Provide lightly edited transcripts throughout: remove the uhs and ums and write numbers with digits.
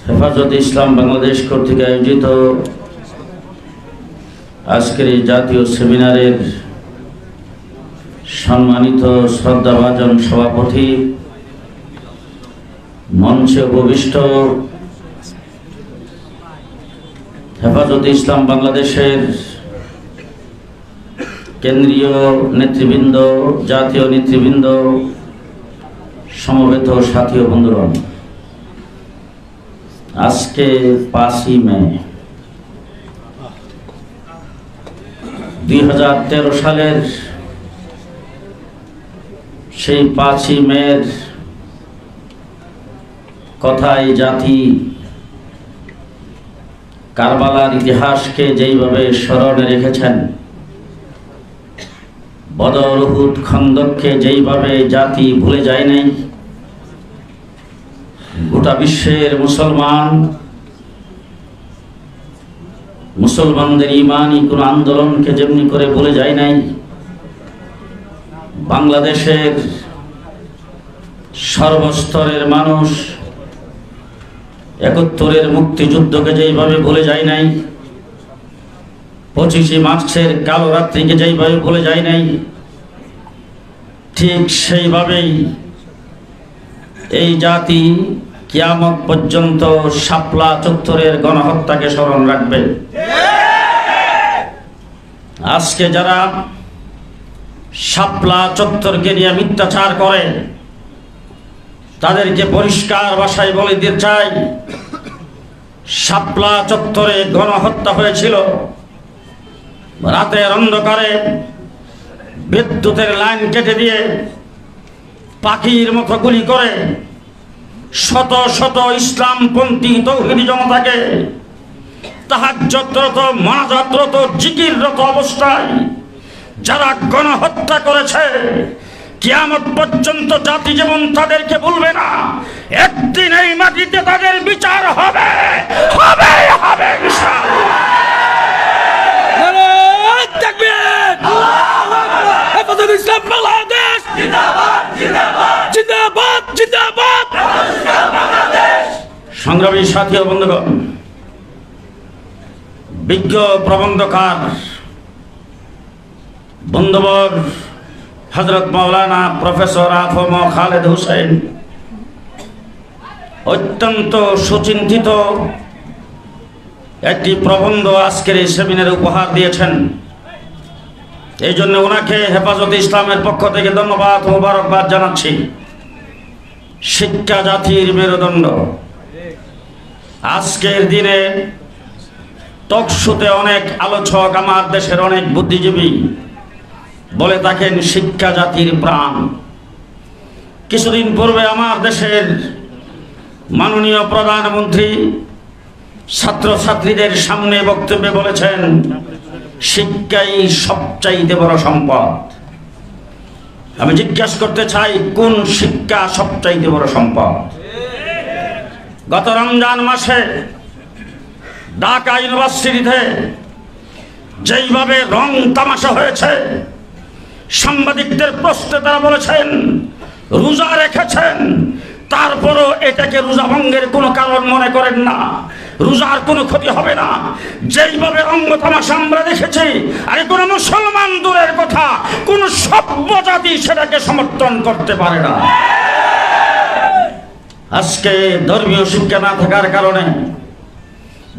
হেফাজতে ইসলাম বাংলাদেশ কর্তৃক আয়োজিত আজকের এই জাতীয় সেমিনারের সম্মানিত শ্রদ্ধাভাজন সভাপতি, মঞ্চে উপবিষ্ট হেফাজতে ইসলাম বাংলাদেশের কেন্দ্রীয় নেতৃবৃন্দ, জাতীয় নেতৃবৃন্দ, সমবেত সাথী ও বন্ধুগণ, আজকে 5ই মে 2013 সালের সেই 5ই মের কথায় জাতি কারবালার ইতিহাসকে যেইভাবে স্মরণে রেখেছেন, বদর, উহুদ, খন্দককে যেইভাবে জাতি ভুলে যায় নাই, গোটা বিশ্বের মুসলমানদের ইমানি কোন আন্দোলনকে যেমনি করে ভুলে যায় নাই, বাংলাদেশের সর্বস্তরের মানুষ 71-এর মুক্তিযুদ্ধকে যেইভাবে ভুলে যায় নাই, 25শে মার্চের কালো রাত্রিকে যেইভাবে ভুলে যায় নাই, ঠিক সেইভাবেই এই জাতি কিয়ামত পর্যন্ত শাপলা চত্বরের গণহত্যাকে স্মরণ রাখবে। আজকে যারা শাপলা চত্বরকে নিয়ে মিথ্যাচার করে, তাদেরকে পরিষ্কার ভাষায় বলে দিতে চাই, শাপলা চত্বরে গণহত্যা হয়েছিল। রাতের অন্ধকারে বিদ্যুতের লাইন কেটে দিয়ে পাখির মতো গুলি করে শত শত ইসলামপন্থী তৌহিদি জনতাকে তাহাজ্জুদরত, মুনাজাতরত, জিকিররত অবস্থায় যারা গণহত্যা করেছে, কিয়ামত পর্যন্ত জাতি যেমন তাদেরকে ভুলবে না, একদিন এই মাটিতে তাদের বিচার হবে হবে হবে ইনশাআল্লাহ। নারায়ে তাকবীর, আল্লাহু আকবার। হেফাজতে ইসলাম বাংলাদেশ জিন্দাবাদ জিন্দাবাদ জিন্দাবাদ জিন্দাবাদ। সংগ্রামী সাথী ও বন্ধুগণ, বিজ্ঞ প্রবন্ধকার বন্ধুবর হযরত মাওলানা প্রফেসর আফম খালেদ হোসেন অত্যন্ত সুচিন্তিত একটি প্রবন্ধ আজকের এই সেমিনারে উপহার দিয়েছেন। এই জন্য ওনাকে হেফাজতে ইসলামের পক্ষ থেকে ধন্যবাদ ও মোবারকবাদ জানাচ্ছি। শিক্ষা জাতির মেরুদণ্ড। আজকের দিনে টকশোতে অনেক আলোচক, আমার দেশের অনেক বুদ্ধিজীবী বলে থাকেন শিক্ষা জাতির প্রাণ। কিছুদিন পূর্বে আমার দেশের মাননীয় প্রধানমন্ত্রী ছাত্রছাত্রীদের সামনে বক্তব্যে বলেছেন, শিক্ষাই সবচাইতে বড় সম্পদ। আমি জিজ্ঞাসা করতে চাই, কোন শিক্ষা সবচাইতে বড় সম্পদ? গত রমজান মাসে ঢাকা ইউনিভার্সিটিতে যেইভাবে রং তামাশা হয়েছে, সাংবাদিকদের প্রশ্নে তারা বলেছেন রোজা রেখেছেন, তারপরও এটাকে রোজা ভঙ্গের কোনো কারণ মনে করেন না, রোজার কোনো ক্ষতি হবে না। যেইভাবে রঙ্গ তামাশা আমরা দেখেছি, আরে কোনো মুসলমান দূরের কথা, কোন সভ্য জাতি সেটাকে সমর্থন করতে পারে না। আজকে ধর্মীয় শিক্ষা না থাকার কারণে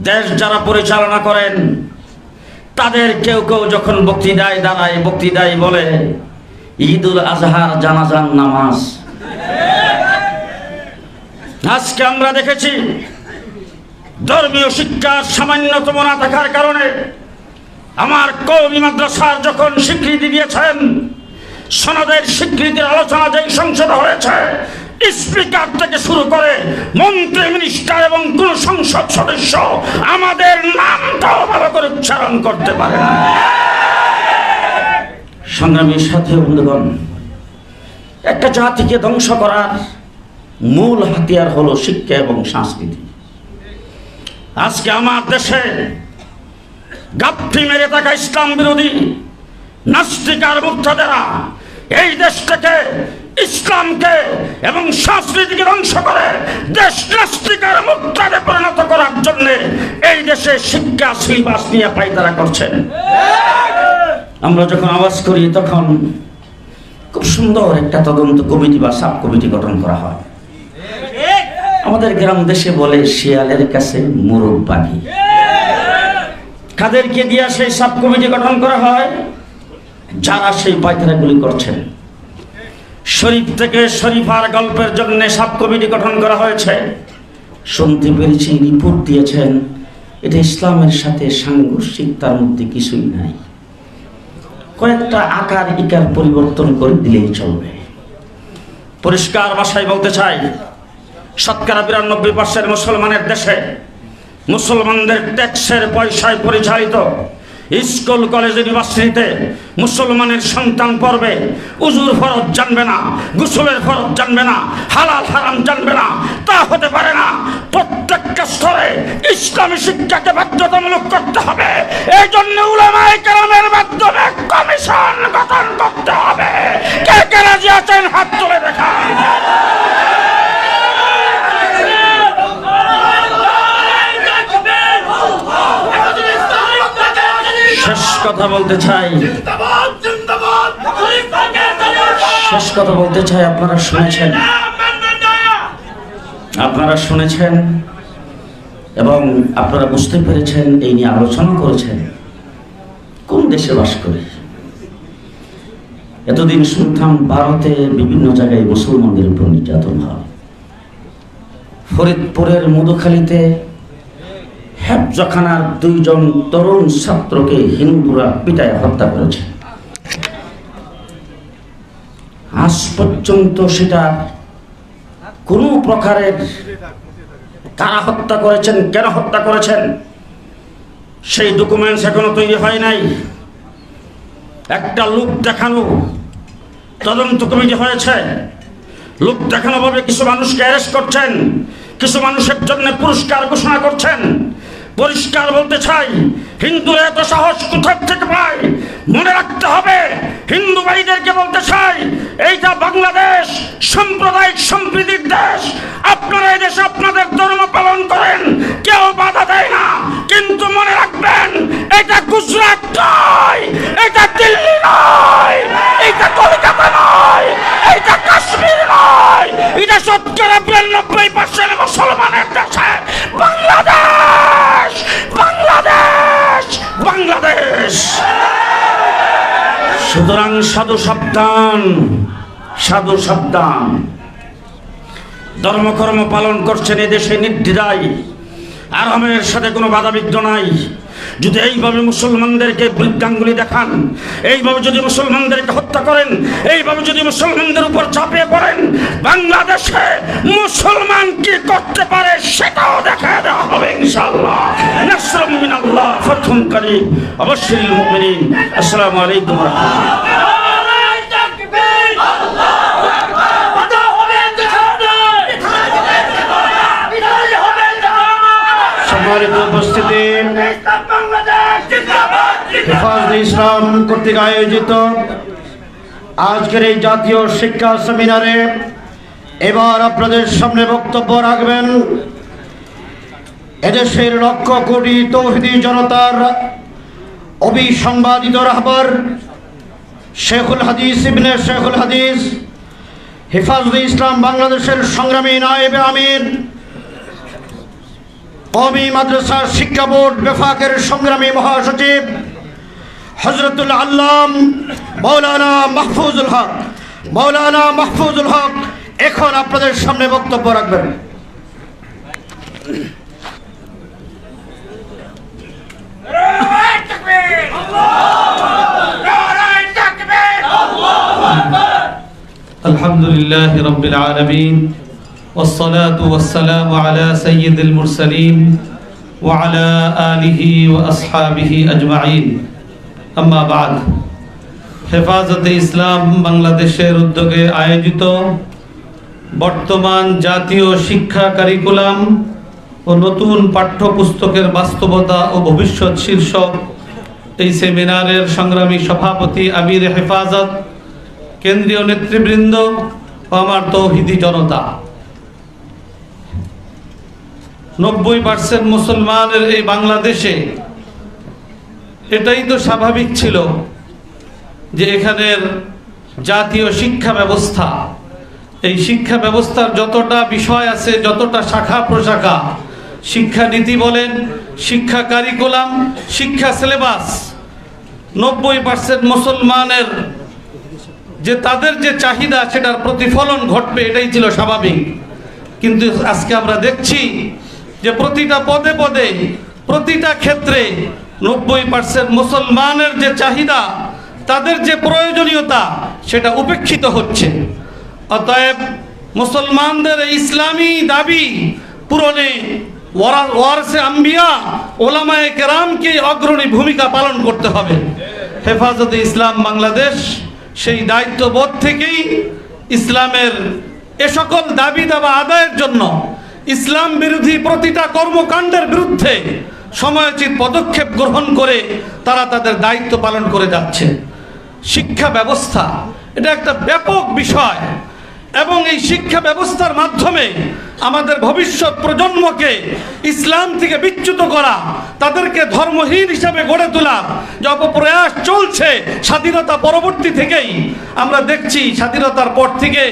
দেশ যারা পরিচালনা করেন, তাদের কেউ কেউ যখন বক্তৃতায় দাঁড়ায়, বক্তৃতায় বলে ঈদুল আজহার জানাজার নামাজ। আজকে আমরা দেখেছি ধর্মীয় শিক্ষার সামান্যতম না থাকার কারণে আমার কওমি মাদ্রাসার যখন স্বীকৃতি দিয়েছেন, সনদের স্বীকৃতির আলোচনা যেই সংসদে হয়েছে, স্পিকার থেকে শুরু করে মন্ত্রী, মিনিস্টার এবং কোন সংসদ সদস্য আমাদের নামটাও ভালো করে উচ্চারণ করতে পারে না। সংগ্রামী সাথী বন্ধুগণ, একটা জাতিকে ধ্বংস করার মূল হাতিয়ার হলো শিক্ষা এবং সংস্কৃতি। আজকে আমার দেশে গাপ্পি মেরে থাকা ইসলাম বিরোধী নাস্তিক আর মুক্তাদেরা এই দেশটাকে ইসলামকে এবং সংস্কৃতিকে ধ্বংস করে দেশ নাস্তিকের মুদ্রাতে পরিণত করার জন্য এই দেশে শিক্ষা সিলেবাস নিয়ে পায়তারা করছেন। আমরা যখন আওয়াজ করি তখন খুব সুন্দর একটা তদন্ত কমিটি বা সাব কমিটি গঠন করা হয়। আমাদের গ্রাম দেশে বলে শিয়ালের কাছে মোরগ পাখি। কাদেরকে দিয়ে সেই সাব কমিটি গঠন করা হয়? যারা সেই পায়তারাগুলি করছেন। শরীফ থেকে শরীফার গল্পের জন্য সাব কমিটি গঠন করা হয়েছে। শুনতে পেরেছি রিপোর্ট দিয়েছেন এটা ইসলামের সাথে সাংঘর্ষিক, তার মধ্যে কিছুই নাই, কয়েকটা আকার ইকার পরিবর্তন করে দিলেই চলবে। পরিষ্কার ভাষায় বলতে চাই, শতকরা 92% মুসলমানের দেশে মুসলমানদের ট্যাক্সের পয়সায় পরিচালিত স্কুল কলেজ ইউনিভার্সিটিতে মুসলমানের সন্তান পড়বে, উজুর ফরজ জানবে না, গোসলের ফরজ জানবে না, হালাল হারাম জানবে না, তা হতে পারে না। প্রত্যেকটা স্তরে ইসলামী শিক্ষাকে বাধ্যতামূলক করতে হবে। এই জন্য উলামায়ে কেরামের মাধ্যমে কমিশন গঠন করতে হবে। কে কে রাজি আছেন হাত তুলে দেখান। শেষ কথা বলতে চাই, আপনারা শুনেছেন এবং আপনারা বুঝতে পেরেছেন, এই নিয়ে আলোচনা করেছেন। কোন দেশে বাস করি? এতদিন শুনতাম ভারতে বিভিন্ন জায়গায় মুসলমানদের উপর নির্যাতন হয়। ফরিদপুরের মধুখালীতে হেফজখানার 2 জন তরুণ ছাত্রকে হিন্দুরা পিটায় হত্যা করেছে। আজ পর্যন্ত সেটা কোনো প্রকারের কারা হত্যা করেছেন, কেন হত্যা করেছেন, সেই ডকুমেন্টস এখনো তৈরি হয় নাই। একটা লোক দেখানো তদন্ত কমিটি হয়েছে, লোক দেখানো ভাবে কিছু মানুষকে অ্যারেস্ট করছেন, কিছু মানুষের জন্য পুরস্কার ঘোষণা করছেন। পরিষ্কার বলতে চাই, হিন্দুরা এত সাহস কোথা থেকে পায়? মনে রাখতে হবে, হিন্দু ভাইদেরকে বলতে চাই, এইটা বাংলাদেশ সাম্প্রদায়িক সম্প্রীতির দেশ। আপনারা এই দেশে আপনাদের ধর্ম পালন করেন, কেউ বাধা দেয় না, কিন্তু মনে রাখবেন এটা গুজরাট নয়, এটা দিল্লি নয়, এটা কলকাতা নয়, এটা কাশ্মীর নয়, এটা শতকরা 92% মুসলমানের দেশে বাংলাদেশ, বাংলাদেশ, বাংলাদেশ। সুতরাং সাধু সাবধান, সাধু সাবধান। ধর্মকর্ম পালন করছেন এদেশে নির্দ্বিধায়, আরামের সাথে কোনো বাধাবিঘ্ন নাই। যদি এইভাবে মুসলমানদেরকে বৃদ্ধাঙ্গুলি দেখান, এইভাবে যদি মুসলমানদেরকে হত্যা করেন, এইভাবে যদি মুসলমানদের উপর চাপিয়ে পড়েন, বাংলাদেশে মুসলমান কি করতে পারে সেটাও দেখা দেওয়া হবে ইনশাআল্লাহ। নাসরুম মিনাল্লাহ, ফাতহুন কারীম, অবশ্যই মুমিনিন। আসসালামু আলাইকুম ওয়া রাহমাতুল্লাহ। সম্মানিত উপস্থিতি, হেফাজতে ইসলাম কর্তৃক আয়োজিত আজকের এই জাতীয় শিক্ষা সেমিনারে এবার আপনাদের সামনে বক্তব্য রাখবেন এদেশের লক্ষ কোটি তৌহিদি জনতার অবিসংবাদিত রাহবার শেখুল হাদিস ইবনে শেখুল হাদিস, হেফাজতে ইসলাম বাংলাদেশের সংগ্রামী নায়েবে আমির, কওমি মাদ্রাসা শিক্ষা বোর্ড বেফাকের সংগ্রামী মহাসচিব হযরতুল আল্লাম মাওলানা মাহফুজুল হক এখন আপনাদের সামনে বক্তব্য রাখবেন। আলহামদুলিল্লাহি রাব্বিল আলামিন, والصلاة والسلام على سيد المرسلين وعلى آله وأصحابه أجمعين. أما بعد, হেফাজতে ইসলাম বাংলাদেশের উদ্যোগে আয়োজিত বর্তমান জাতীয় শিক্ষা কারিকুলাম ও নতুন পাঠ্যপুস্তকের বাস্তবতা ও ভবিষ্যৎ শীর্ষক এই সেমিনারের সংগ্রামী সভাপতি আমির হেফাজত, কেন্দ্রীয় নেতৃবৃন্দ, ও আমার তৌহিদি জনতা, 90% মুসলমানের এই বাংলাদেশে এটাই তো স্বাভাবিক ছিল যে এখানের জাতীয় শিক্ষা ব্যবস্থা, এই শিক্ষা ব্যবস্থার যতটা বিষয় আছে, যতটা শাখা প্রশাখা, শিক্ষানীতি বলেন, শিক্ষা কারিকুলাম, শিক্ষা সিলেবাস, 90% মুসলমানের যে তাদের যে চাহিদা সেটার প্রতিফলন ঘটবে, এটাই ছিল স্বাভাবিক। কিন্তু আজকে আমরা দেখছি যে প্রতিটা পদে পদে, প্রতিটা ক্ষেত্রে 90% মুসলমানের যে চাহিদা, তাদের যে প্রয়োজনীয়তা, সেটা উপেক্ষিত হচ্ছে। অতএব মুসলমানদের ইসলামী দাবি পূরণে ওয়ারসে আম্বিয়া ওলামায়ে কেরামকে অগ্রণী ভূমিকা পালন করতে হবে। হেফাজতে ইসলাম বাংলাদেশ সেই দায়িত্ববোধ থেকেই ইসলামের এ সকল দাবি দাবা আদায়ের জন্য, ইসলাম বিরোধী প্রতিটা কর্মকাণ্ডের বিরুদ্ধে সময়োচিত পদক্ষেপ গ্রহণ করে তারা তাদের দায়িত্ব পালন করে যাচ্ছে। শিক্ষা ব্যবস্থা এটা একটা ব্যাপক বিষয়, এবং এই শিক্ষা ব্যবস্থার মাধ্যমে আমাদের ভবিষ্যৎ প্রজন্মকে ইসলাম থেকে বিচ্যুত করা, তাদেরকে ধর্মহীন হিসাবে গড়ে তোলা যে অপপ্রয়াস চলছে স্বাধীনতা পরবর্তী থেকেই। আমরা দেখছি স্বাধীনতার পর থেকে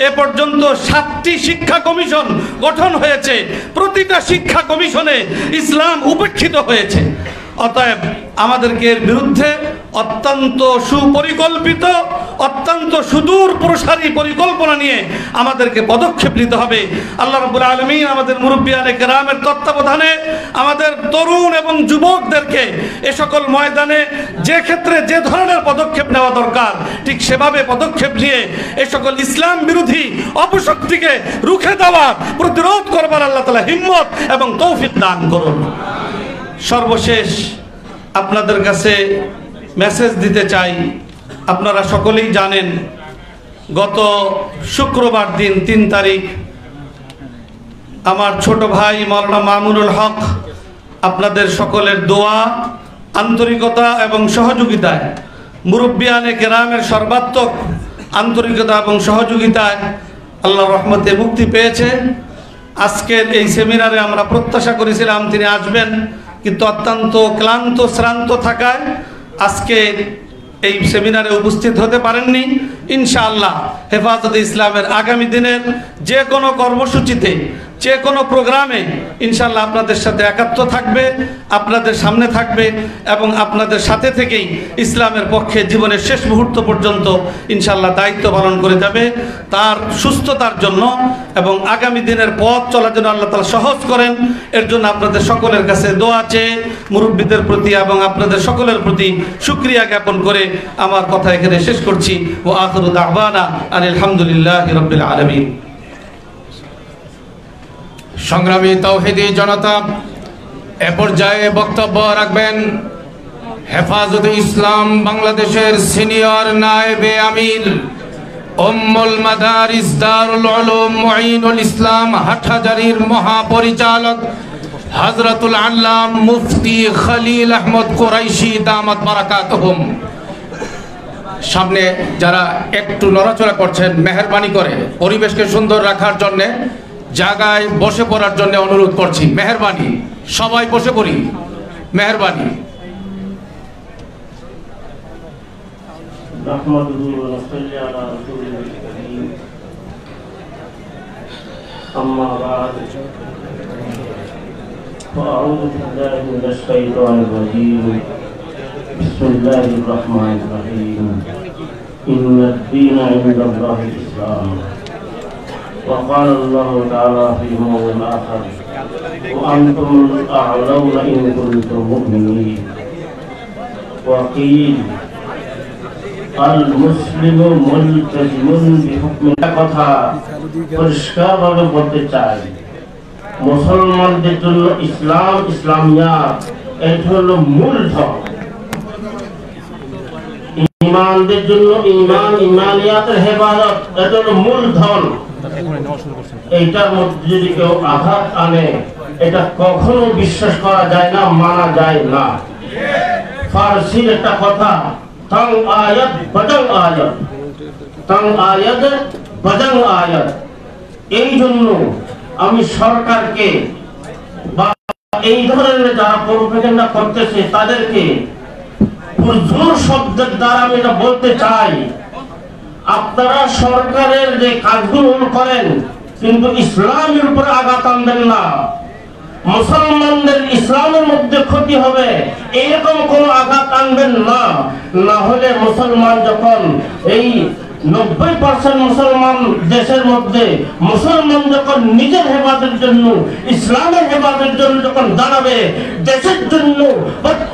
এ পর্যন্ত 7টি শিক্ষা কমিশন গঠন হয়েছে, প্রতিটা শিক্ষা কমিশনে ইসলাম উপেক্ষিত হয়েছে। অতএব আমাদেরকে এর বিরুদ্ধে অত্যন্ত সুপরিকল্পিত, অত্যন্ত সুদূর প্রসারী পরিকল্পনা নিয়ে আমাদেরকে পদক্ষেপ নিতে হবে। আল্লাহ রাব্বুল আলামিন আমাদের মুরব্বিয়ানে কেরামের তত্ত্বাবধানে আমাদের তরুণ এবং যুবকদেরকে এ সকল ময়দানে যে ক্ষেত্রে যে ধরনের পদক্ষেপ নেওয়া দরকার, ঠিক সেভাবে পদক্ষেপ নিয়ে এ সকল ইসলাম বিরোধী অপশক্তিকে রুখে দেওয়ার, প্রতিরোধ করবার আল্লাহ তাআলা হিম্মত এবং তৌফিক দান করুন। সর্বশেষ আপনাদের কাছে মেসেজ দিতে চাই। আপনারা সকলেই জানেন গত শুক্রবার দিন 3 তারিখ আমার ছোট ভাই মাওলানা মামুনুল হক আপনাদের সকলের দোয়া, আন্তরিকতা এবং সহযোগিতায়, মুরব্বিয়ানে কেরামের সর্বাত্মক আন্তরিকতা এবং সহযোগিতায় আল্লাহর রহমতে মুক্তি পেয়েছে। আজকের এই সেমিনারে আমরা প্রত্যাশা করেছিলাম তিনি আসবেন, কিন্তু অত্যন্ত ক্লান্ত শ্রান্ত থাকায় আজকে এই সেমিনারে উপস্থিত হতে পারেননি। ইনশাআল্লাহ হেফাজতে ইসলামের আগামী দিনের যে কোনো কর্মসূচিতে, যে কোনো প্রোগ্রামে ইনশাআল্লাহ আপনাদের সাথে একাত্ম থাকবে, আপনাদের সামনে থাকবে এবং আপনাদের সাথে থেকেই ইসলামের পক্ষে জীবনের শেষ মুহূর্ত পর্যন্ত ইনশাআল্লাহ দায়িত্ব পালন করে যাবে। তার সুস্থতার জন্য এবং আগামী দিনের পথ চলার জন্য আল্লাহ তাআলা সহজ করেন, এর জন্য আপনাদের সকলের কাছে দোয়া চেয়ে মুরব্বীদের প্রতি এবং আপনাদের সকলের প্রতি শুকরিয়া জ্ঞাপন করে আমার কথা এখানে শেষ করছি। ও আখিরু দাওয়ানা আলহামদুলিল্লাহি রাব্বিল আলামিন। সংগ্রামী তাওহীদি জনতা, এ পর্যায়ে বক্তব্য রাখবেন হেফাজতে ইসলাম বাংলাদেশের সিনিয়র নায়েবে আমির, উম্মুল মাদারিস দারুল উলুম মুঈনুল ইসলাম হাটহাজারীর মহাপরিচালক হযরতুল আল্লাম মুফতি খলিল আহমদ কুরাইশি দামাত বারাকাতুহুম। সামনে যারা একটু নড়াচড়া করছেন, মেহেরবানি করে পরিবেশকে সুন্দর রাখার জন্য জায়গায় বসে পড়ার জন্য অনুরোধ করছি। মেহেরবানি, সবাই বসে পড়ি, মেহেরবানি। أما بعد فأعوذ بالله من الشيطان الرجيم بسم الله الرحمن الرحيم إن الدين عند الله الإسلام وقال الله تعالى في موضع آخر وأنتم الأعلون إن كنتم مؤمنين وقيل المسلم ملتزم بحكم কথা পরিষ্কারভাবে বলতে চাই, মুসলমানদের জন্য ইসলাম, ইসলামিয়াত এটা হলো মূলধন। ঈমানদের জন্য ঈমান, ঈমানিয়াতের হেফাজত এটা হলো মূলধন। এইটার মধ্যে যদি কেউ আঘাত আনে, এটা কখনো বিশ্বাস করা যায় না, মানা যায় না। ফারসির একটা কথা, তাং আয়াত বাদাং আয়াত, তাং আয়াত বাজাং আয়াত। এই জন্য আমি সরকারকে বা এই ধরনের যারা প্রোপাগান্ডা করতেছে তাদেরকে জোর শব্দের দ্বারা আমি এটা বলতে চাই, আপনারা সরকারের যে কাজগুলো করেন কিন্তু ইসলামের উপরে আঘাত আনবেন না। মুসলমানদের ইসলামের মধ্যে ক্ষতি হবে এরকম কোন আঘাত আনবেন না। না হলে মুসলমান যখন এই 90% মুসলমান দেশের মধ্যে মুসলমান যখন নিজের হেফাজতের জন্য ইসলামের হেফাজতের জন্য যখন দাঁড়াবে, দেশের জন্য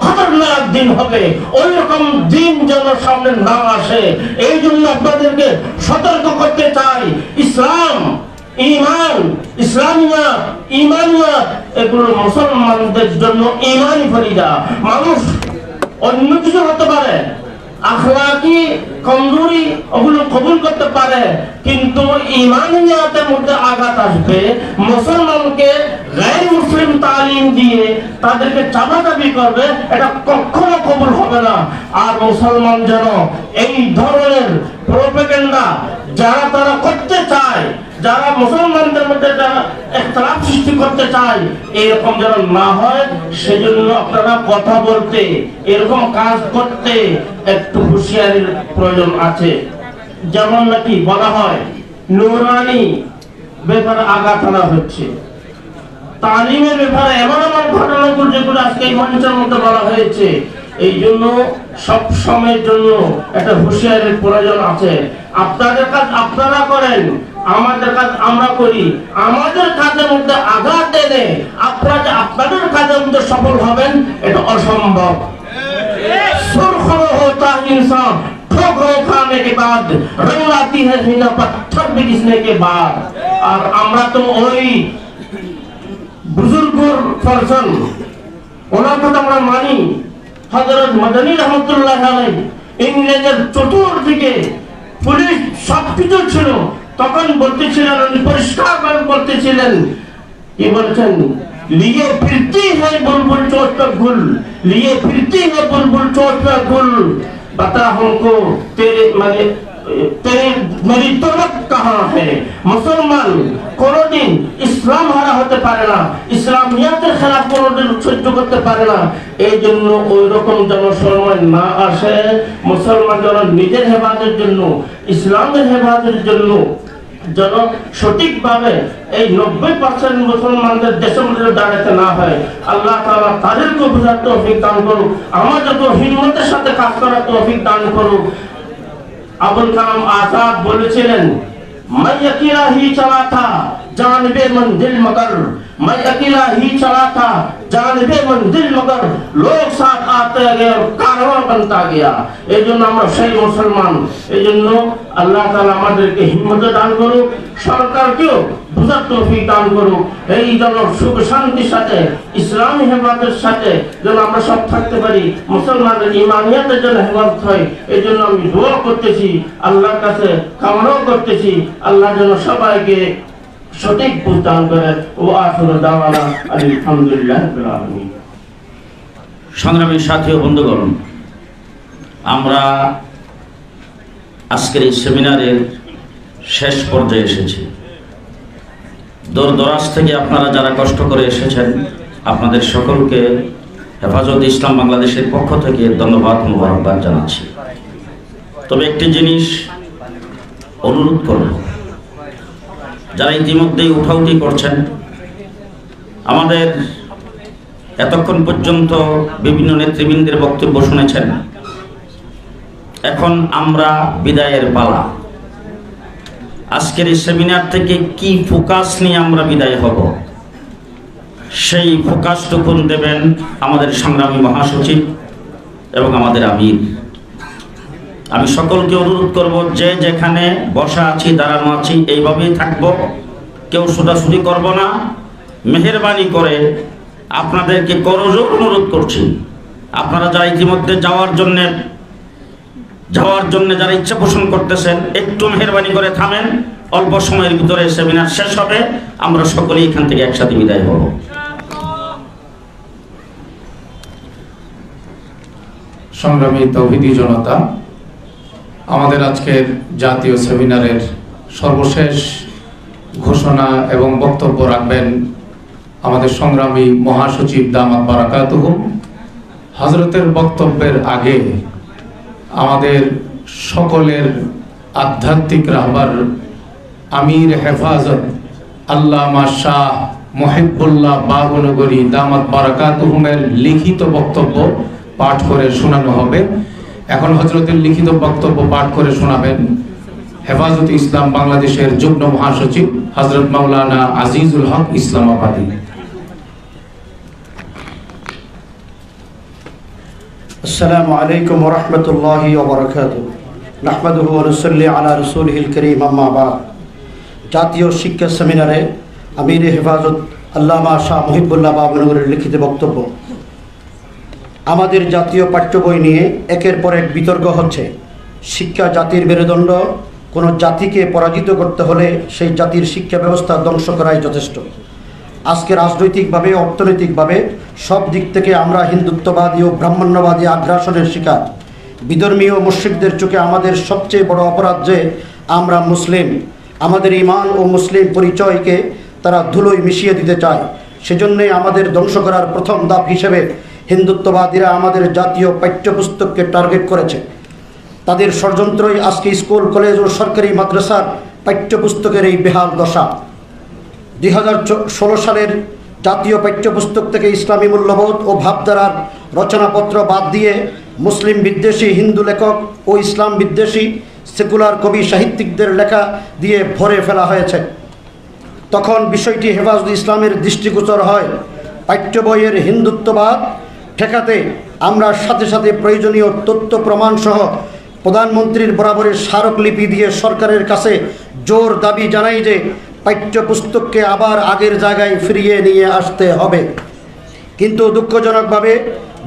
খতরনাক দিন হবে। ওই রকম দিন যেন সামনে না আসে, এই জন্য আপনাদেরকে সতর্ক করতে চাই। ইসলাম, ঈমান, ইসলামিয়াত, ঈমানিয়াত এগুলো মুসলমানদের জন্য ঈমানি ফরিজা। মানুষ অন্য কিছু হতে পারে, আখলাকি কমজোরি ওগুলো কবুল করতে পারে, কিন্তু ঈমানিয়াতের মধ্যে আঘাত আসবে। মুসলমানকে গায়র মুসলিম তালিম দিয়ে তাদেরকে চাপাচাপি করবে, এটা কখনো কবুল হবে না। আর মুসলমান যেন এই ধরনের প্রোপাগান্ডা যারা তারা করতে চায়, যারা মুসলমানদের মধ্যে ইখতিলাফ সৃষ্টি করতে চায়, এরকম যেন না হয় সেজন্য আপনারা কথা বলতে, এরকম কাজ করতে একটু হুঁশিয়ারির প্রয়োজন আছে। যেমন নাকি বলা হয় নুরানি ব্যাপারে আঘাত আনা হচ্ছে, তালিমের ব্যাপারে এমন এমন ঘটনাগুলো যেগুলো আজকে এই মঞ্চের মধ্যে বলা হয়েছে। এই জন্য সব সময়ের জন্য একটা হুঁশিয়ারির প্রয়োজন আছে। আপনাদের কাজ আপনারা করেন, আমাদের কাজ আমরা করি। আমাদের কাজের মধ্যে আঘাত এনে আপনারা যে আপনাদের কাজের মধ্যে সফল হবেন এটা অসম্ভব। সুরখরো হোতা ইনসান ठोकरो खाने के बाद रंग लाती है सीना पत्थर भी घिसने के बाद। और আমরা তো ওই বুজুর্গর ফরজন ওনার কথা আমরা মানি। হযরত মাদানী রহমাতুল্লাহ আলাইহি ইংরেজের চতুর্দিকে পুলিশ সবকিছু ছিল, তখন বলতেছিলেন, পরিষ্কার ভাবে বলতেছিলেন, কি বলছেন, लिए फिरती है बुलबुल चोट पर गुल, लिए फिरती है बुलबुल चोट पर गुल, बता हमको तेरे मेरी दौलत कहाँ है। मुसलमान কোনদিন ইসলাম হারা হতে পারে না, ইসলামিয়াতের খেলাফ কোনদিন সহ্য করতে পারে না। এই জন্য ওই রকম যেন সময় না আসে। মুসলমান যেন নিজের হেফাজতের জন্য, ইসলামের হেফাজতের জন্য যেন সঠিকভাবে এই 90% মুসলমানদের দেশের মধ্যে দাঁড়াতে না হয়। আল্লাহ তাআলা তাদেরকে বোঝার তৌফিক দান করুক, আমাদেরকে হিম্মতের সাথে কাজ করার তৌফিক দান করুক। আবুল কালাম আজাদ বলেছিলেন, मैं अकेला ही चला था जानबे मंजिल मगर, मैं अकेला ही चला था जानबे मंजिल मगर, लोग साथ आते गए और कारवां बनता गया। এই জন্য আমরা সেই মুসলমান। এই জন্য আল্লাহ তাআলা আমাদেরকে হিম্মত দান করুক, সরকারকেও বুঝার তৌফিক দান করুক। এই যেন সুখ শান্তির সাথে ইসলামী হেফাজতের সাথে যেন আমরা সব থাকতে পারি, মুসলমানদের ঈমানিয়াতের জন্য হেফাজত হয়। এই জন্য আমি দোয়া করতেছি, আল্লাহর কাছে কামনাও করতেছি, আল্লাহ যেন সবাইকে সঠিক বুঝ দান করে। ও আখিরু দাওয়ানা আলহামদুলিল্লাহি রাব্বিল আলামিন। সংগ্রামী সাথী ও বন্ধুগণ, আমরা আজকের এই সেমিনারের শেষ পর্যায়ে এসেছি। দূর দরাজ থেকে আপনারা যারা কষ্ট করে এসেছেন, আপনাদের সকলকে হেফাজত ইসলাম বাংলাদেশের পক্ষ থেকে ধন্যবাদ মোবারকবাদ জানাচ্ছি। তবে একটি জিনিস অনুরোধ করব, যারা ইতিমধ্যেই উঠাউঠি করছেন, আমাদের এতক্ষণ পর্যন্ত বিভিন্ন নেতৃবৃন্দের বক্তব্য শুনেছেন, এখন আমরা বিদায়ের পালা। আজকের এই সেমিনার থেকে কি ফোকাস নিয়ে আমরা বিদায় হব, সেই ফোকাসটুকু দেবেন আমাদের সংগ্রামী মহাসচিব এবং আমাদের আমির। আমি সকলকে অনুরোধ করব, যে যেখানে বসা আছি, দাঁড়ানো আছি, এইভাবেই থাকবো, কেউ ছোটাছুটি করব না। মেহেরবানি করে আপনাদেরকে করজোর অনুরোধ করছি, আপনারা যারা ইতিমধ্যে যাওয়ার জন্য যারা ইচ্ছা পোষণ করতেছেন, একটু মেহেরবানি করে থামেন। অল্প সময়ের ভিতরে সেমিনার শেষ হবে, আমরা সকলেই এখান থেকে একসাথে বিদায় হব। সংগ্রামী তৌহিদি জনতা, আমাদের আজকের জাতীয় সেমিনারের সর্বশেষ ঘোষণা এবং বক্তব্য রাখবেন আমাদের সংগ্রামী মহাসচিব দামাত বারাকাতুহুম। হযরতের বক্তব্যের আগে আমাদের সকলের আধ্যাত্মিক রাহবার আমির হেফাজত আল্লামা শাহ মুহিবুল্লাহ বাবুনগরী দামাত বারাকাতুহুমের লিখিত বক্তব্য পাঠ করে শোনানো হবে। এখন হযরতের লিখিত বক্তব্য পাঠ করে শোনাবেন হেফাজতে ইসলাম বাংলাদেশের যুগ্ম মহাসচিব হযরত মাওলানা আজিজুল হক ইসলামাবাদী। আসসালামু আলাইকুম ওয়া রাহমাতুল্লাহি ওয়া বারাকাতুহু। নাহমাদুহু ওয়া নুসাল্লি আলা রাসূলিহিল কারীম, আম্মা বা'দ। জাতীয় শিক্ষা সেমিনারে আমির হেফাজত আল্লামা শাহ মুহিবুল্লাহ বাবুনগরের লিখিত বক্তব্য। আমাদের জাতীয় পাঠ্য বই নিয়ে একের পর এক বিতর্ক হচ্ছে। শিক্ষা জাতির মেরুদণ্ড। কোনো জাতিকে পরাজিত করতে হলে সেই জাতির শিক্ষা ব্যবস্থা ধ্বংস করাই যথেষ্ট। আজকে রাজনৈতিকভাবে, অর্থনৈতিকভাবে সব দিক থেকে আমরা হিন্দুত্ববাদী ও ব্রাহ্মণ্যবাদী আগ্রাসনের শিকার। বিধর্মী ও মুশরিকদের চোখে আমাদের সবচেয়ে বড় অপরাধ যে আমরা মুসলিম। আমাদের ঈমান ও মুসলিম পরিচয়কে তারা ধুলোয় মিশিয়ে দিতে চায়। সেজন্যই আমাদের ধ্বংস করার প্রথম ধাপ হিসেবে হিন্দুত্ববাদীরা আমাদের জাতীয় পাঠ্যপুস্তককে টার্গেট করেছে। তাদের ষড়যন্ত্রই আজকে স্কুল, কলেজ ও সরকারি মাদ্রাসার পাঠ্যপুস্তকের এই বেহাল দশা। 2016 সালের জাতীয় পাঠ্যপুস্তক থেকে ইসলামী মূল্যবোধ ও ভাবধারার রচনাপত্র বাদ দিয়ে মুসলিম বিদ্বেষী হিন্দু লেখক ও ইসলাম বিদ্বেষী সেকুলার কবি সাহিত্যিকদের লেখা দিয়ে ভরে ফেলা হয়েছে। তখন বিষয়টি হেফাজতে ইসলামের দৃষ্টিগোচর হয়। পাঠ্য বইয়ের হিন্দুত্ববাদ ঠেকাতে আমরা সাথে সাথে প্রয়োজনীয় তথ্য প্রমাণ সহ প্রধানমন্ত্রীর বরাবরের স্মারকলিপি দিয়ে সরকারের কাছে জোর দাবি জানাই যে পাঠ্যপুস্তককে আবার আগের জায়গায় ফিরিয়ে নিয়ে আসতে হবে। কিন্তু দুঃখজনকভাবে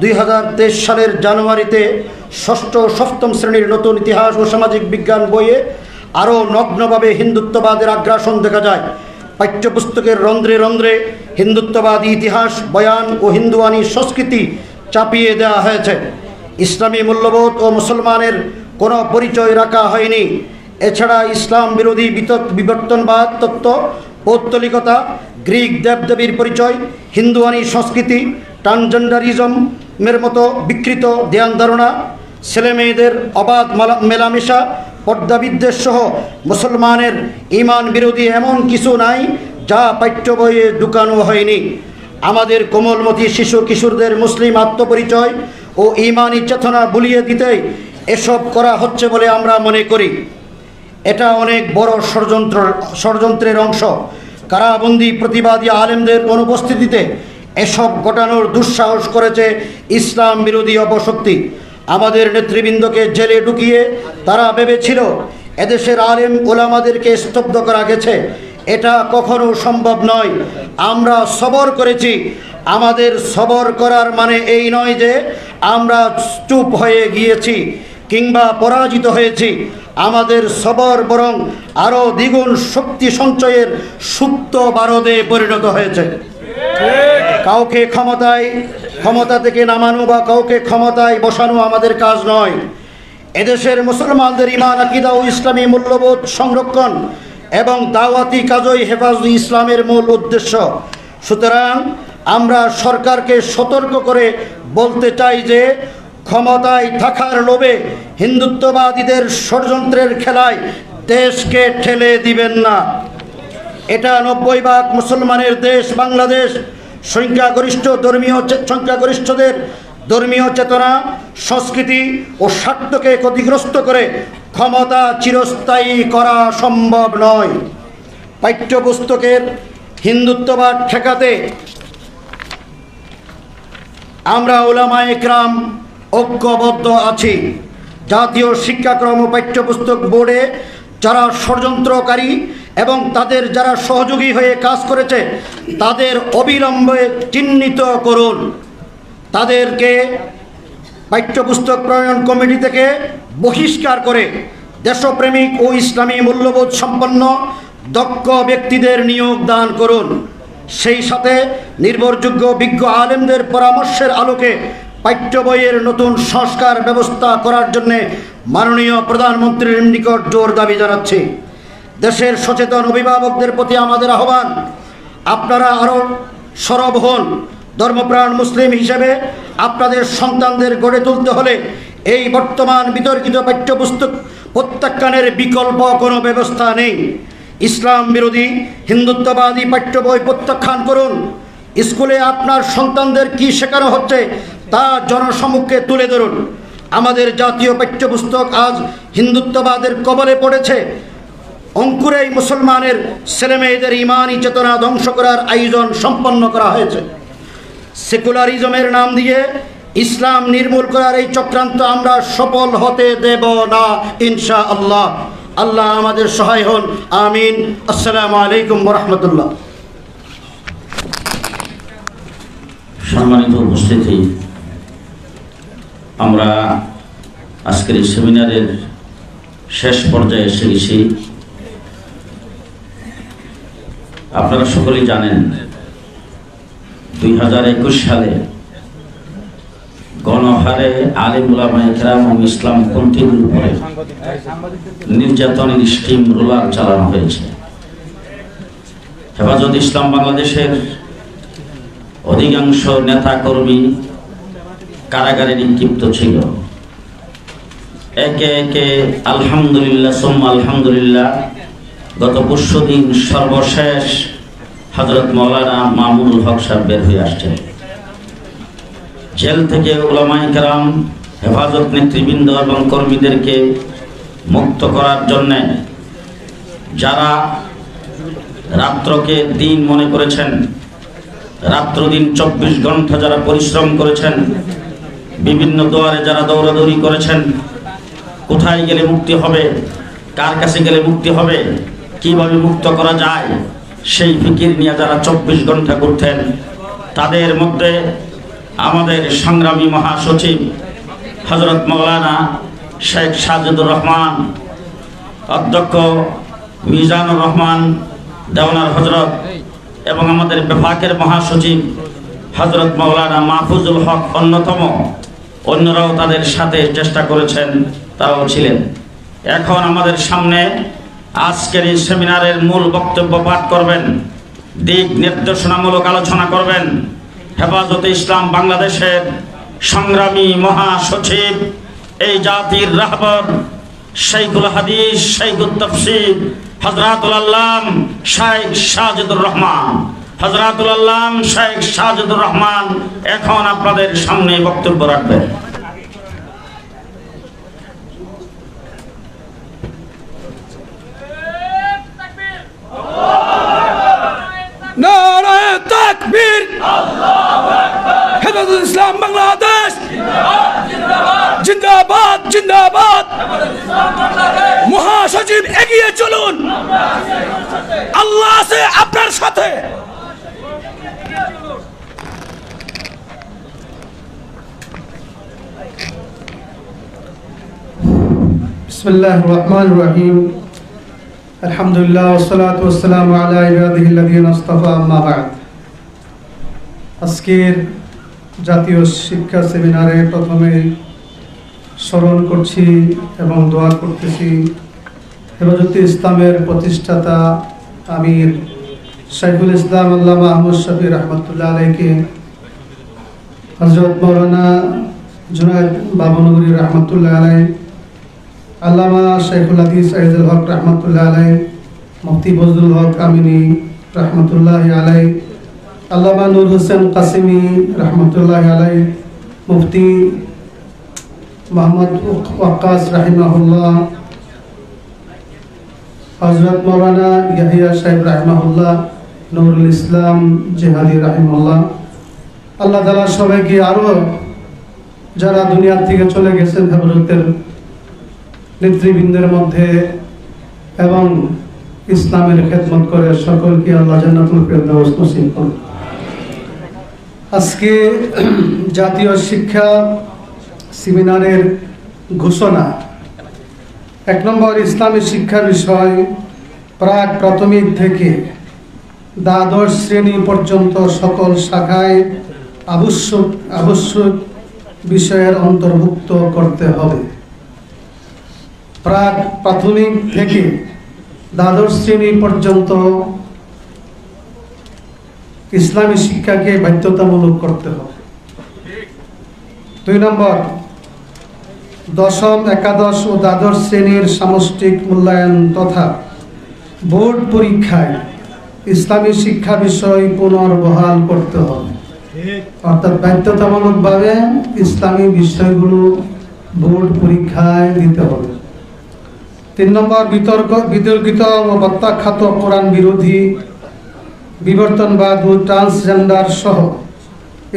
2023 সালের জানুয়ারিতে ষষ্ঠ ও সপ্তম শ্রেণীর নতুন ইতিহাস ও সামাজিক বিজ্ঞান বইয়ে আরও নগ্নভাবে হিন্দুত্ববাদের আগ্রাসন দেখা যায়। পাঠ্যপুস্তকের রন্ধ্রে রন্ধ্রে হিন্দুত্ববাদী ইতিহাস, বয়ান ও হিন্দুয়ানি সংস্কৃতি চাপিয়ে দেওয়া হয়েছে। ইসলামী মূল্যবোধ ও মুসলমানের কোনো পরিচয় রাখা হয়নি। এছাড়া ইসলাম বিরোধী বিবর্তনবাদ তত্ত্ব, পৌত্তলিকতা, গ্রিক দেবদেবীর পরিচয়, হিন্দুয়ানি সংস্কৃতি, ট্রান্সজেন্ডারিজমের মতো বিকৃত ধ্যান ধারণা, ছেলেমেয়েদের অবাধ মেলামেশা, পর্দাবিদ্বেষ সহ মুসলমানের ঈমান বিরোধী এমন কিছু নাই যা পাঠ্য বইয়ে ঢুকানো হয়নি। আমাদের কোমলমতি শিশু কিশোরদের মুসলিম আত্মপরিচয় ও ঈমানি চেতনা ভুলিয়ে দিতেই এসব করা হচ্ছে বলে আমরা মনে করি। এটা অনেক বড় ষড়যন্ত্রের অংশ। কারাবন্দী প্রতিবাদী আলেমদের অনুপস্থিতিতে এসব ঘটানোর দুঃসাহস করেছে ইসলাম বিরোধী অপশক্তি। আমাদের নেতৃবৃন্দকে জেলে ঢুকিয়ে তারা ভেবেছিল এদেশের আলেম ওলামাদেরকে স্তব্ধ করা গেছে। এটা কখনো সম্ভব নয়। আমরা সবর করেছি। আমাদের সবর করার মানে এই নয় যে আমরা চুপ হয়ে গিয়েছি কিংবা পরাজিত হয়েছি। আমাদের সবর বরং আরও দ্বিগুণ শক্তি সঞ্চয়ের সুপ্ত বারদে পরিণত হয়েছে। কাউকে ক্ষমতা থেকে নামানো বা কাউকে ক্ষমতায় বসানো আমাদের কাজ নয়। এদেশের মুসলমানদের ঈমান, আকীদা ও ইসলামী মূল্যবোধ সংরক্ষণ এবং দাওয়াতি কাজই হেফাজতে ইসলামের মূল উদ্দেশ্য। সুতরাং আমরা সরকারকে সতর্ক করে বলতে চাই যে ক্ষমতায় থাকার লোভে হিন্দুত্ববাদীদের ষড়যন্ত্রের খেলায় দেশকে ঠেলে দিবেন না। এটা 90% মুসলমানের দেশ বাংলাদেশ। সংখ্যাগরিষ্ঠদের ধর্মীয় চেতনা, সংস্কৃতি ও স্বার্থকে ক্ষতিগ্রস্ত করে ক্ষমতা চিরস্থায়ী করা সম্ভব নয়। পাঠ্যপুস্তকের হিন্দুত্ববাদ ঠেকাতে আমরা উলামায়ে কেরাম ঐক্যবদ্ধ আছি। জাতীয় শিক্ষাক্রম ও পাঠ্যপুস্তক বোর্ডে যারা ষড়যন্ত্রকারী এবং তাদের যারা সহযোগী হয়ে কাজ করেছে তাদের অবিলম্বে চিহ্নিত করুন। তাদেরকে পাঠ্যপুস্তক প্রণয়ন কমিটি থেকে বহিষ্কার করে দেশপ্রেমিক ও ইসলামী মূল্যবোধ সম্পন্ন দক্ষ ব্যক্তিদের নিয়োগ দান করুন। সেই সাথে নির্ভরযোগ্য বিজ্ঞ আলেমদের পরামর্শের আলোকে পাঠ্য বইয়ের নতুন সংস্কার ব্যবস্থা করার জন্য মাননীয় প্রধানমন্ত্রীর নিকট জোর দাবি জানাচ্ছি। দেশের সচেতন অভিভাবকদের প্রতি আমাদের আহ্বান, আপনারা আরও সরব হন। ধর্মপ্রাণ মুসলিম হিসেবে আপনাদের সন্তানদের গড়ে তুলতে হলে এই বর্তমান বিতর্কিত পাঠ্যপুস্তক প্রত্যাখ্যানের বিকল্প কোনো ব্যবস্থা নেই। ইসলাম বিরোধী হিন্দুত্ববাদী পাঠ্য বই প্রত্যাখ্যান করুন। স্কুলে আপনার সন্তানদের কি শেখানো হচ্ছে তা জনসমক্ষে তুলে ধরুন। আমাদের জাতীয় পাঠ্যপুস্তক আজ হিন্দুত্ববাদের কবলে পড়েছে। অঙ্কুরেই মুসলমানের ছেলেমেয়েদের ইমানি চেতনা ধ্বংস করার আয়োজন সম্পন্ন করা হয়েছে। সেকুলারিজমের নাম দিয়ে ইসলাম নির্মূল করার এই চক্রান্ত আমরা সফল হতে দেব না ইনশাআল্লাহ। আল্লাহ আমাদের সহায় হন, আমিন। আসসালামু আলাইকুম ওয়া রাহমাতুল্লাহ। সম্মানিত উপস্থিতি, আমরা আজকের এই সেমিনারের শেষ পর্যায়ে এসে গেছি। আপনারা সকলেই জানেন 2021 সালে গণহারে আলেম উলামায়ে কেরাম এবং ইসলামপন্থীদের উপরে নির্যাতনের স্টিম রোলার চালানো হয়েছে। হেফাজত ইসলাম বাংলাদেশের অধিকাংশ নেতা কর্মী কারাগারে নিক্ষিপ্ত ছিল। একে একে আলহামদুলিল্লাহ সুম্মা আলহামদুলিল্লাহ গত পরশুদিন সর্বশেষ হযরত মাওলানা মামুনুল হক সাহেব বের হয়ে আসছেন। জেল থেকে উলামায়ে কেরাম, হেফাজত নেতৃবৃন্দ এবং কর্মীদেরকে মুক্ত করার জন্য যারা রাত্রকে দিন মনে করেছেন, রাত্র দিন 24 ঘন্টা যারা পরিশ্রম করেছেন, বিভিন্ন দুয়ারে যারা দৌড়াদৌড়ি করেছেন, কোথায় গেলে মুক্তি হবে, কার কাছে গেলে মুক্তি হবে, কিভাবে মুক্ত করা যায়, সেই ফিকির নিয়ে যারা 24 ঘন্টা করতেন, তাদের মধ্যে আমাদের সংগ্রামী মহাসচিব হযরত মাওলানা শেখ সাজিদুর রহমান, অধ্যক্ষ মিজানুর রহমান দেওয়ানার হযরত এবং আমাদের বিভাগের মহাসচিব হযরত মাওলানা মাহফুজুল হক অন্যতম, অন্যরাও তাদের সাথে চেষ্টা করেছেন, তারাও ছিলেন। এখন আমাদের সামনে আজকের এই সেমিনারের মূল বক্তব্য পাঠ করবেন, দিক নির্দেশনামূলক আলোচনা করবেন হেফাজতে ইসলাম বাংলাদেশের সংগ্রামী মহাসচিব, এই জাতির রাহবর, শাইখুল হাদিস, শাইখুত তাফসীর হযরতুল আল্লাম শেখ সাজিদুর রহমান। হযরতুল আল্লাম শেখ সাজিদুর রহমান এখন আপনাদের সামনে বক্তব্য রাখবেন। নারায়ে তাকবীর, হেফাজত ইসলাম বাংলাদেশ জিন্দাবাদ জিন্দাবাদ। মহাসচিব এগিয়ে চলুন, আল্লাহ আছে আপনার সাথে। বিসমিল্লাহির রহমানির রহিম। আলহামদুলিল্লাহ ওয়াসসালাতু ওয়াসসালামু আলা ইবাদিহিল্লাযীনা ইসতাফা, আম্মা বা'দ। আজকের জাতীয় শিক্ষা সেমিনারে প্রথমে স্মরণ করছি এবং দোয়া করতেছি হেফাজতে ইসলামের প্রতিষ্ঠাতা আমির শাইখুল ইসলাম আল্লামা আহমদ শফি রহমতুল্লাহ আলাইকে, হযরত মাওলানা জুনায়েদ বাবনগরী রহমতুল্লাহ আলাই, আল্লামা শাইখুল হাদিস আইজুল হক রহমতুল্লাহ আলাই, মুফতি ফজলুল হক আমিনী রহমতুল্লাহ আলাই, আল্লামা নূর হোসেন কাসিমি রহমতুল্লাহ আলাই, মুফতি মোহাম্মদ ওয়াক্কাস রাহিমাহুল্লাহ, হযরত মাওলানা ইয়াহিয়া সাহেব রাহিমাহুল্লাহ, নুরুল ইসলাম জিহাদি রাহিমাহুল্লাহ। আল্লাহ তাআলা সবাইকে আরো যারা দুনিয়া থেকে চলে গেছেন হেফাজতের নেতৃবৃন্দের মধ্যে এবং ইসলামের খেদমত করে সকলকে আল্লাহ জান্নাতুল ফেরদাউস নসিব করুন। আজকে জাতীয় শিক্ষা সেমিনারের ঘোষণা। 1 নম্বর, ইসলামী শিক্ষা বিষয় প্রাক প্রাথমিক থেকে দ্বাদশ শ্রেণী পর্যন্ত সকল শাখায় আবশ্যক বিষয়ের অন্তর্ভুক্ত করতে হবে। প্রাক প্রাথমিক থেকে দ্বাদশ শ্রেণী পর্যন্ত ইসলামী শিক্ষাকে বাধ্যতামূলক করতে হবে। 2 নম্বর, দশম, একাদশ ও দ্বাদশ শ্রেণীর সামষ্টিক মূল্যায়ন তথা বোর্ড পরীক্ষায় ইসলামী শিক্ষা বিষয় পুনর্বহাল করতে হবে। অর্থাৎ বাধ্যতামূলকভাবে ইসলামী বিষয়গুলো বোর্ড পরীক্ষায় দিতে হবে। 3 নম্বর, বিতর্কিত ও প্রত্যাখ্যাত কোরআন বিরোধী, বিবর্তনবাদ ও ট্রান্সজেন্ডার সহ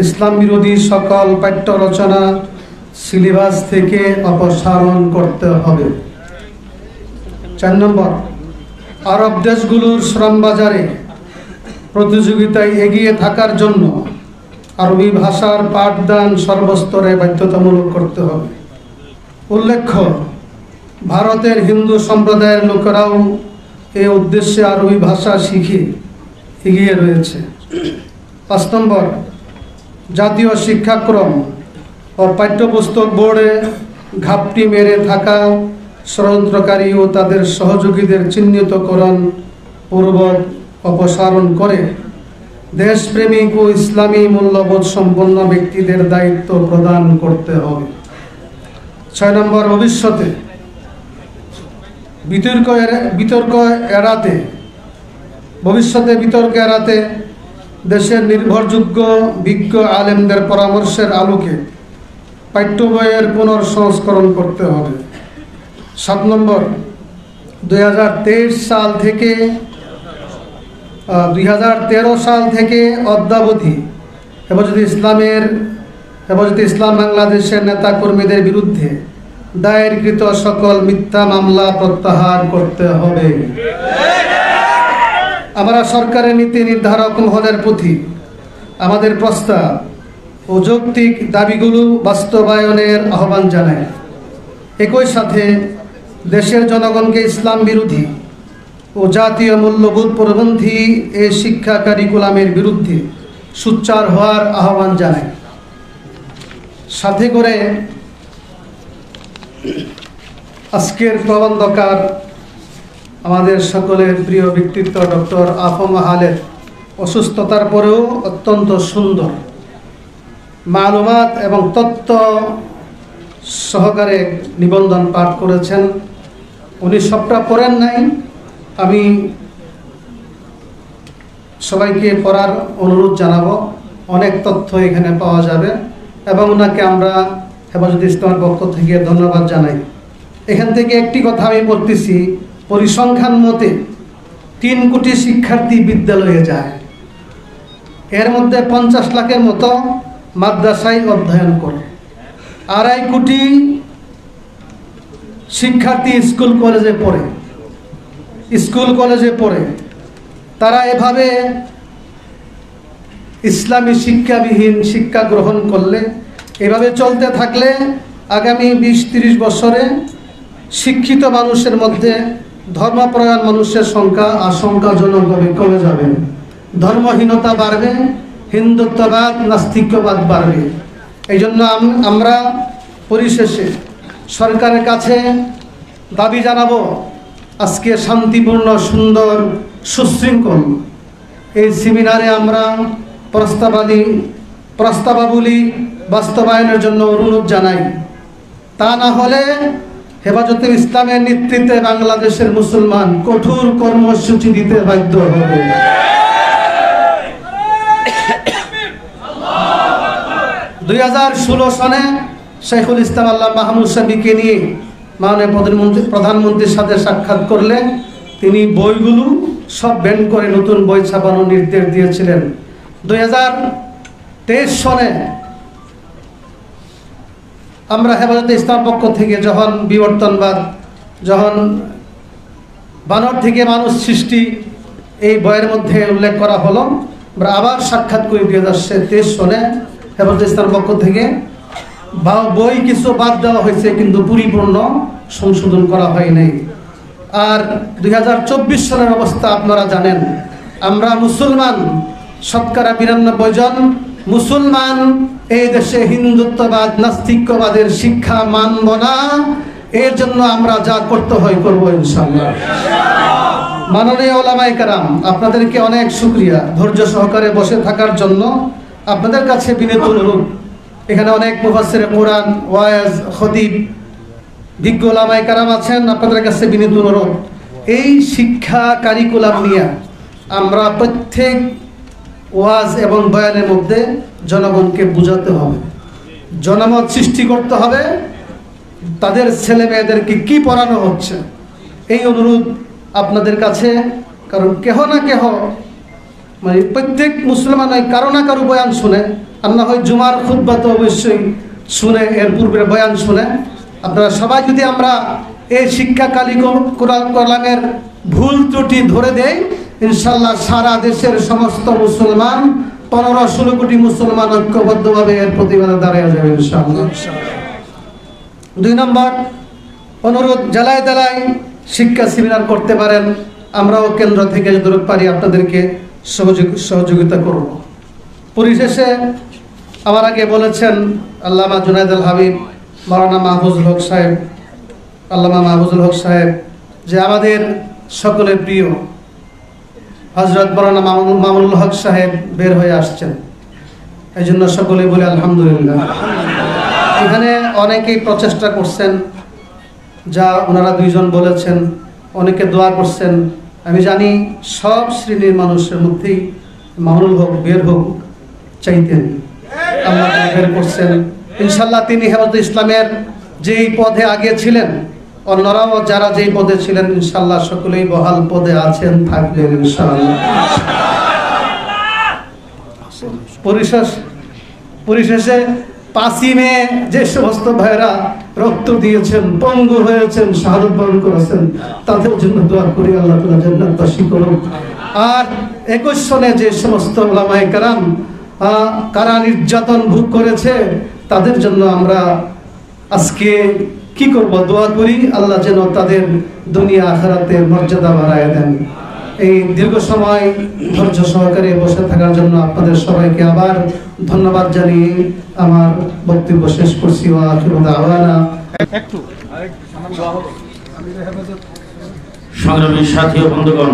ইসলাম বিরোধী সকল পাঠ্য রচনা সিলেবাস থেকে অপসারণ করতে হবে। 4 নম্বর, আরব দেশগুলোর শ্রম বাজারে প্রতিযোগিতায় এগিয়ে থাকার জন্য আরবি ভাষার পাঠদান সর্বস্তরে বাধ্যতামূলক করতে হবে। উল্লেখ্য, ভারতের হিন্দু সম্প্রদায়ের লোকেরাও এই উদ্দেশ্যে আরবি ভাষা শিখে এগিয়ে রয়েছে। 5 নম্বর, জাতীয় শিক্ষাক্রম ও পাঠ্যপুস্তক বোর্ডে ঘাপটি মেরে থাকা ষড়যন্ত্রকারী ও তাদের সহযোগীদের চিহ্নিতকরণ পূর্বক অপসারণ করে দেশপ্রেমিক ও ইসলামী মূল্যবোধ সম্পন্ন ব্যক্তিদের দায়িত্ব প্রদান করতে হবে। 6 নম্বর, ভবিষ্যতে বিতর্ক এড়াতে দেশের নির্ভরযোগ্য বিজ্ঞ আলেমদের পরামর্শের আলোকে পাঠ্য বইয়ের পুনর্সংস্করণ করতে হবে। 7 নম্বর, 2013 সাল থেকে অদ্যাবধি হেফাজতে ইসলাম বাংলাদেশের নেতাকর্মীদের বিরুদ্ধে দায়েরকৃত সকল মিথ্যা মামলা প্রত্যাহার করতে হবে। আমরা সরকারের নীতি নির্ধারক মহলের প্রতি আমাদের প্রস্তাব ও যৌক্তিক দাবিগুলো বাস্তবায়নের আহ্বান জানাই। একই সাথে দেশের জনগণকে ইসলাম বিরোধী ও জাতীয় মূল্যবোধ পরিপন্থী এই শিক্ষা কারিকুলামের বিরুদ্ধে সোচ্চার হওয়ার আহ্বান জানাই। সাথে করে আজকের প্রবন্ধকার আমাদের সকলের প্রিয় ব্যক্তিত্ব ডক্টর আফম হালেদ অসুস্থতার পরেও অত্যন্ত সুন্দর মালুমাত এবং তথ্য সহকারে নিবন্ধন পাঠ করেছেন। উনি সবটা পড়েন নাই, আমি সবাইকে পড়ার অনুরোধ জানাবো। অনেক তথ্য এখানে পাওয়া যাবে এবং ওনাকে আমরা হেফাজতে ইসলামের পক্ষ থেকে ধন্যবাদ জানাই। এখান থেকে একটি কথা আমি বলতেছি, পরিসংখ্যান মতে 3 কোটি শিক্ষার্থী বিদ্যালয়ে যায়, এর মধ্যে 50 লাখের মতো মাদ্রাসায় অধ্যয়ন করে, 2.5 কোটি শিক্ষার্থী স্কুল কলেজে পড়ে। তারা এভাবে ইসলামী শিক্ষাবিহীন শিক্ষা গ্রহণ করলে, এভাবে চলতে থাকলে আগামী 20-30 বছরে শিক্ষিত মানুষের মধ্যে ধর্মপরায়ণ মানুষের সংখ্যা আশঙ্কাজনকভাবে কমে যাবে, ধর্মহীনতা বাড়বে, হিন্দুত্ববাদ নাস্তিক্যবাদ বাড়বে। এই জন্য আমরা পরিশেষে সরকারের কাছে দাবি জানাবো, আজকে শান্তিপূর্ণ, সুন্দর, সুশৃঙ্খল এই সেমিনারে আমরা প্রস্তাবাবলী বাস্তবায়নের জন্য অনুরোধ জানাই। তা না হলে হেফাজতে ইসলামের নেতৃত্বে বাংলাদেশের মুসলমান কঠোর কর্মসূচি দিতে বাধ্য হবে। 2016 সনে শেখুল ইসলাম আল্লাহ মাহমুদ সাবিকে নিয়ে মাননীয় প্রধানমন্ত্রীর সাথে সাক্ষাৎ করলে তিনি বইগুলো সব ব্যান করে নতুন বই ছাপানোর নির্দেশ দিয়েছিলেন। 2023 সনে আমরা হেফাজতে ইসলাম পক্ষ থেকে যখন বিবর্তনবাদ, যখন বানর থেকে মানুষ সৃষ্টি এই বইয়ের মধ্যে উল্লেখ করা হলো, আমরা আবার সাক্ষাৎ করি 2023 সনে হেফাজতে ইসলাম পক্ষ থেকে। বই কিছু বাদ দেওয়া হয়েছে কিন্তু পরিপূর্ণ সংশোধন করা হয় নাই। আর 2024 সনের অবস্থা আপনারা জানেন, আমরা মুসলমান শতকরা 92 জন মুসলমান এই দেশে হিন্দুত্ববাদ নাস্তিক্যবাদের শিক্ষা মানব না, এর জন্য আমরা যা করতে হয় করবো ইনশাআল্লাহ। মাননীয় ওলামায়ে কেরাম, আপনাদেরকে অনেক শুকরিয়া ধৈর্য সহকারে বসে থাকার জন্য। আপনাদের কাছে বিনীত অনুরোধ, এখানে অনেক মুফাসসিরে কোরআন, ওয়াইজ, খতিব, বিজ্ঞ ওলামায়ে কেরাম আছেন। আপনাদের কাছে বিনীত অনুরোধ, এই শিক্ষা কারিকুলাম নিয়ে আমরা প্রত্যেক ওয়াজ এবং বয়ানের মধ্যে জনগণকে বুঝাতে হবে, জনমত সৃষ্টি করতে হবে, তাদের ছেলে মেয়েদেরকে কি পড়ানো হচ্ছে এই অনুরোধ আপনাদের কাছে। কারণ কেহ না কেহ, মানে প্রত্যেক মুসলমান কারো না কারো বয়ান শুনে, আর না হয় জুমার খুতবা তো অবশ্যই শুনে, এর পূর্বে বয়ান শুনে। আপনারা সবাই যদি আমরা এই শিক্ষা কারিকুলামের ভুল ত্রুটি ধরে দেই, ইনশাল্লাহ সারা দেশের সমস্ত মুসলমান 15-16 কোটি মুসলমান ঐক্যবদ্ধভাবে এর প্রতিবাদে দাঁড়িয়ে যাবে ইনশাআল্লাহ। 2 নম্বর অনুরোধ, জেলায় জেলায় শিক্ষা সেমিনার করতে পারেন। আমরাও কেন্দ্র থেকে যতটুকু পারি আপনাদেরকে সহযোগিতা করব। পরিশেষে আমার আগে বলেছেন আল্লামা জুনায়েদ আল হাবিব, মাওলানা মাহফুজুল হক সাহেব, আল্লামা মাহফুজুল হক সাহেব, যে আমাদের সকলের প্রিয় হযরত মাওলানা মামুনুল হক সাহেব বের হয়ে আসছেন, এই জন্য সকলে বলে আলহামদুলিল্লাহ। এখানে অনেকেই প্রচেষ্টা করছেন, যা ওনারা 2 জন বলেছেন, অনেকে দোয়া করছেন। আমি জানি সব শ্রেণীর মানুষের মধ্যেই মামুনুল হক বের হোক চাইতেন, আল্লাহ বের করছেন ইনশাল্লাহ। তিনি হেফাজতে ইসলামের যেই পদে আগে ছিলেন, অন্যরাও যারা যেই পদে ছিলেন ইনশাল্লাহ সকলেই বহাল পদে আছেন, থাকবেন ইনশাআল্লাহ। পরিশেষে 5ই মে যে সমস্ত ভাইরা রক্ত দিয়েছেন, পঙ্গু হয়েছেন, শাহাদাত বরণ করেছেন, তাদের জন্য দোয়া করি আল্লাহ তাআলা জান্নাতবাসী করুন। আর 21 সনে যে সমস্ত ওলামায়ে কেরাম কারা নির্যাতন ভোগ করেছে, তাদের জন্য আমরা আজকে কি করব, দোয়া করি আল্লাহ যেন তাদের দুনিয়া আখিরাতে মর্যাদা বাড়ায় দেন। এই দীর্ঘ সময় ধৈর্য সহকারে বসে থাকার জন্য আপনাদের সবাইকে আবার ধন্যবাদ জানিয়ে আমার বক্তব্য শেষ করছি। ওয়া আখিরু দাওয়ানা। সংগ্রামী সাথী ও বন্ধুগণ,